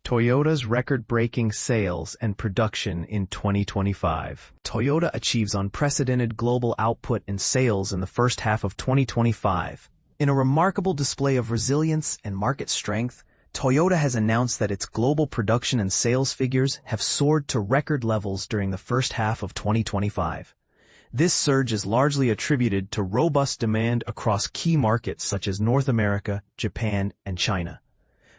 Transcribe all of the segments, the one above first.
Toyota's record-breaking sales and production in 2025. Toyota achieves unprecedented global output and sales in the first half of 2025. In a remarkable display of resilience and market strength, Toyota has announced that its global production and sales figures have soared to record levels during the first half of 2025. This surge is largely attributed to robust demand across key markets such as North America, Japan, and China.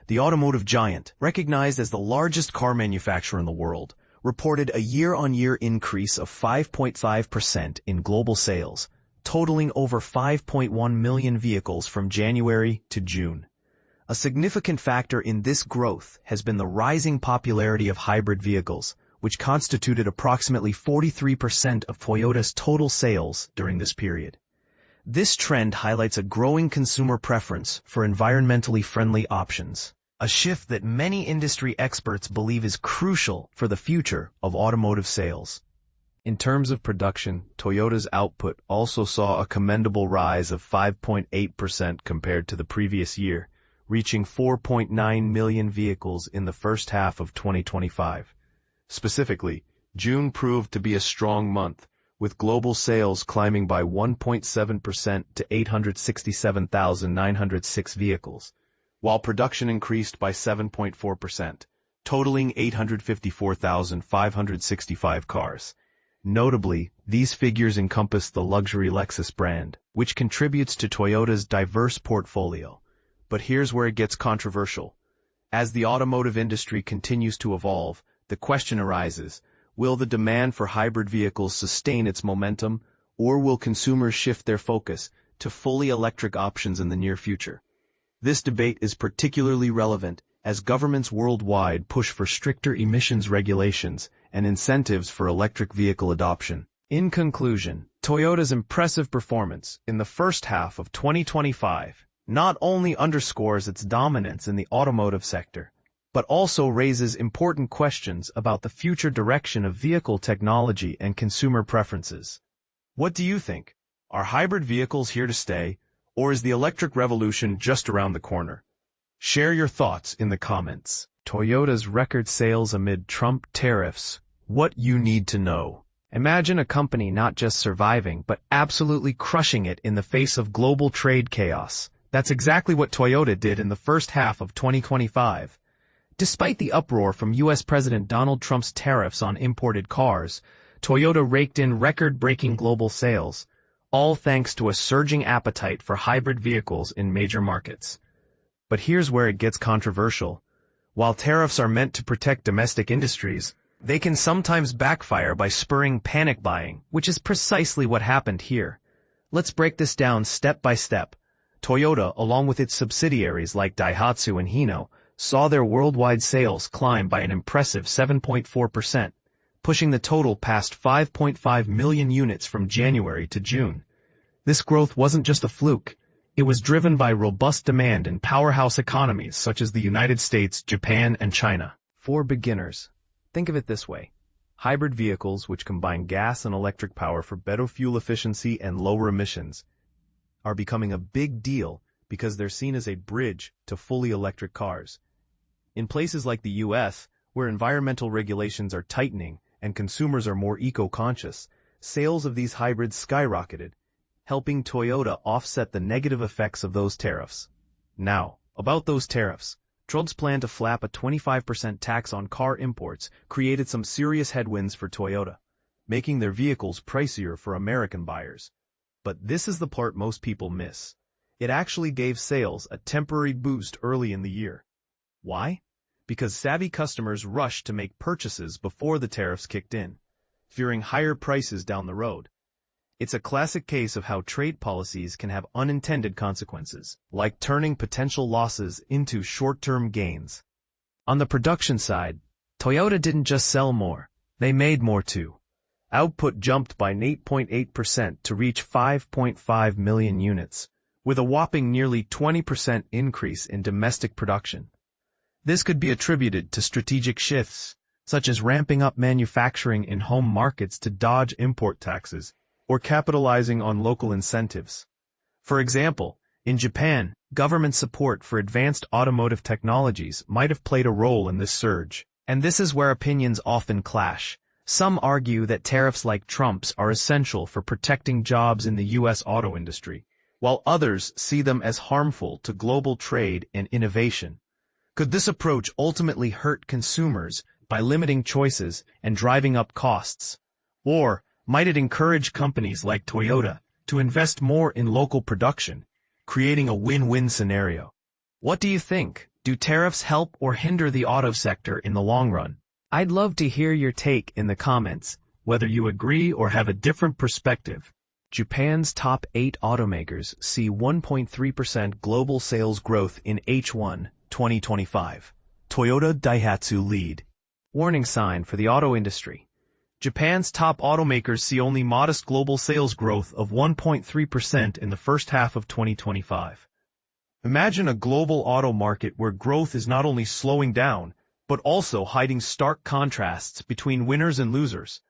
The automotive giant, recognized as the largest car manufacturer in the world, reported a year-on-year increase of 5.5% in global sales, totaling over 5.1 million vehicles from January to June. A significant factor in this growth has been the rising popularity of hybrid vehicles, which constituted approximately 43% of Toyota's total sales during this period. This trend highlights a growing consumer preference for environmentally friendly options, a shift that many industry experts believe is crucial for the future of automotive sales. In terms of production, Toyota's output also saw a commendable rise of 5.8% compared to the previous year, reaching 4.9 million vehicles in the first half of 2025. Specifically, June proved to be a strong month, with global sales climbing by 1.7% to 867,906 vehicles, while production increased by 7.4%, totaling 854,565 cars. Notably, these figures encompass the luxury Lexus brand, which contributes to Toyota's diverse portfolio. But here's where it gets controversial. As the automotive industry continues to evolve, the question arises, will the demand for hybrid vehicles sustain its momentum, or will consumers shift their focus to fully electric options in the near future? This debate is particularly relevant as governments worldwide push for stricter emissions regulations and incentives for electric vehicle adoption. In conclusion, Toyota's impressive performance in the first half of 2025 not only underscores its dominance in the automotive sector, but also raises important questions about the future direction of vehicle technology and consumer preferences. What do you think? Are hybrid vehicles here to stay, or is the electric revolution just around the corner? Share your thoughts in the comments. Toyota's record sales amid Trump tariffs. What you need to know. Imagine a company not just surviving, but absolutely crushing it in the face of global trade chaos. That's exactly what Toyota did in the first half of 2025. Despite the uproar from U.S. President Donald Trump's tariffs on imported cars, Toyota raked in record-breaking global sales, all thanks to a surging appetite for hybrid vehicles in major markets. But here's where it gets controversial. While tariffs are meant to protect domestic industries, they can sometimes backfire by spurring panic buying, which is precisely what happened here. Let's break this down step by step. Toyota, along with its subsidiaries like Daihatsu and Hino, saw their worldwide sales climb by an impressive 7.4%, pushing the total past 5.5 million units from January to June. This growth wasn't just a fluke. It was driven by robust demand in powerhouse economies such as the United States, Japan, and China. For beginners, think of it this way. Hybrid vehicles, which combine gas and electric power for better fuel efficiency and lower emissions, are becoming a big deal because they're seen as a bridge to fully electric cars. In places like the U.S., where environmental regulations are tightening and consumers are more eco-conscious, sales of these hybrids skyrocketed, helping Toyota offset the negative effects of those tariffs. Now, about those tariffs, Trump's plan to flap a 25% tax on car imports created some serious headwinds for Toyota, making their vehicles pricier for American buyers. But this is the part most people miss. It actually gave sales a temporary boost early in the year. Why? Because savvy customers rushed to make purchases before the tariffs kicked in, fearing higher prices down the road. It's a classic case of how trade policies can have unintended consequences, like turning potential losses into short-term gains. On the production side, Toyota didn't just sell more, they made more too. Output jumped by 8.8% to reach 5.5 million units, with a whopping nearly 20% increase in domestic production. This could be attributed to strategic shifts, such as ramping up manufacturing in home markets to dodge import taxes, or capitalizing on local incentives. For example, in Japan, Government support for advanced automotive technologies might have played a role in this surge. And this is where opinions often clash. Some argue that tariffs like Trump's are essential for protecting jobs in the U.S. auto industry, while others see them as harmful to global trade and innovation. Could this approach ultimately hurt consumers by limiting choices and driving up costs? Or might it encourage companies like Toyota to invest more in local production, creating a win-win scenario? What do you think? Do tariffs help or hinder the auto sector in the long run? I'd love to hear your take in the comments, whether you agree or have a different perspective. Japan's top 8 automakers see 1.3% global sales growth in H1 2025. Toyota, Daihatsu lead. Warning sign for the auto industry. Japan's top automakers see only modest global sales growth of 1.3% in the first half of 2025. Imagine a global auto market where growth is not only slowing down, but also hiding stark contrasts between winners and losers.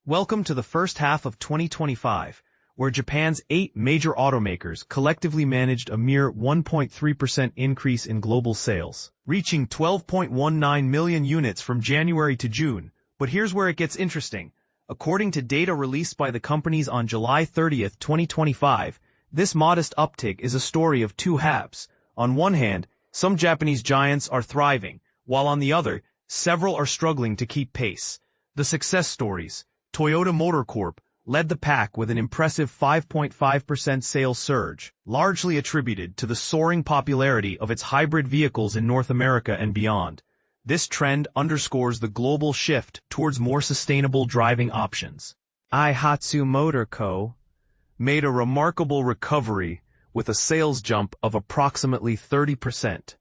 Welcome to the first half of 2025, where Japan's 8 major automakers collectively managed a mere 1.3% increase in global sales, reaching 12.19 million units from January to June. But here's where it gets interesting. According to data released by the companies on July 30, 2025, this modest uptick is a story of two halves. On one hand, some Japanese giants are thriving, while on the other, several are struggling to keep pace. The success stories. Toyota Motor Corp led the pack with an impressive 5.5% sales surge, largely attributed to the soaring popularity of its hybrid vehicles in North America and beyond. This trend underscores the global shift towards more sustainable driving options. Daihatsu Motor Co. made a remarkable recovery with a sales jump of approximately 30%,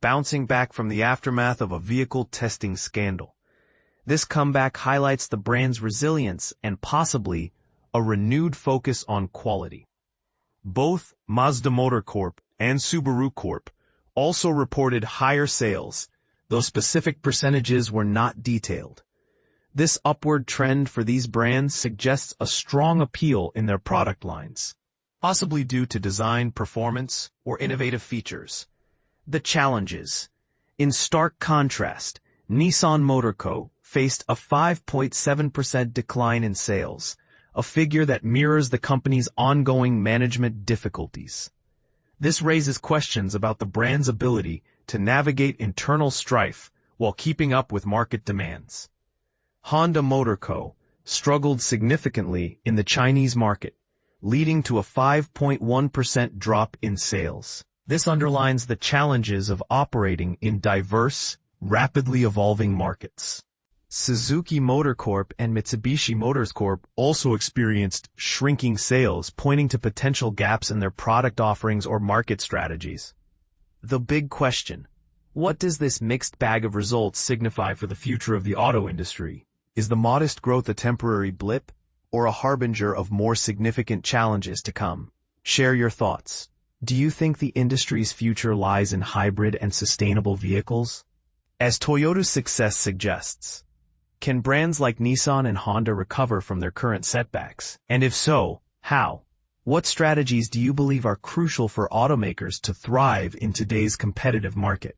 bouncing back from the aftermath of a vehicle testing scandal. This comeback highlights the brand's resilience and possibly a renewed focus on quality. Both Mazda Motor Corp and Subaru Corp also reported higher sales, though specific percentages were not detailed. This upward trend for these brands suggests a strong appeal in their product lines, possibly due to design, performance, or innovative features. The challenges. In stark contrast, Nissan Motor Co. faced a 5.7% decline in sales, a figure that mirrors the company's ongoing management difficulties. This raises questions about the brand's ability to navigate internal strife while keeping up with market demands. Honda Motor Co. struggled significantly in the Chinese market, leading to a 5.1% drop in sales. This underlines the challenges of operating in diverse, rapidly evolving markets. Suzuki Motor Corp and Mitsubishi Motors Corp also experienced shrinking sales, pointing to potential gaps in their product offerings or market strategies. The big question: what does this mixed bag of results signify for the future of the auto industry? Is the modest growth a temporary blip, or a harbinger of more significant challenges to come? Share your thoughts. Do you think the industry's future lies in hybrid and sustainable vehicles? As Toyota's success suggests, can brands like Nissan and Honda recover from their current setbacks? And if so, how? What strategies do you believe are crucial for automakers to thrive in today's competitive market?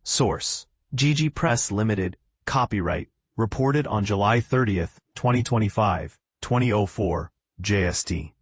Source: GG Press Limited. Copyright. Reported on July 30, 2025, 2004, JST.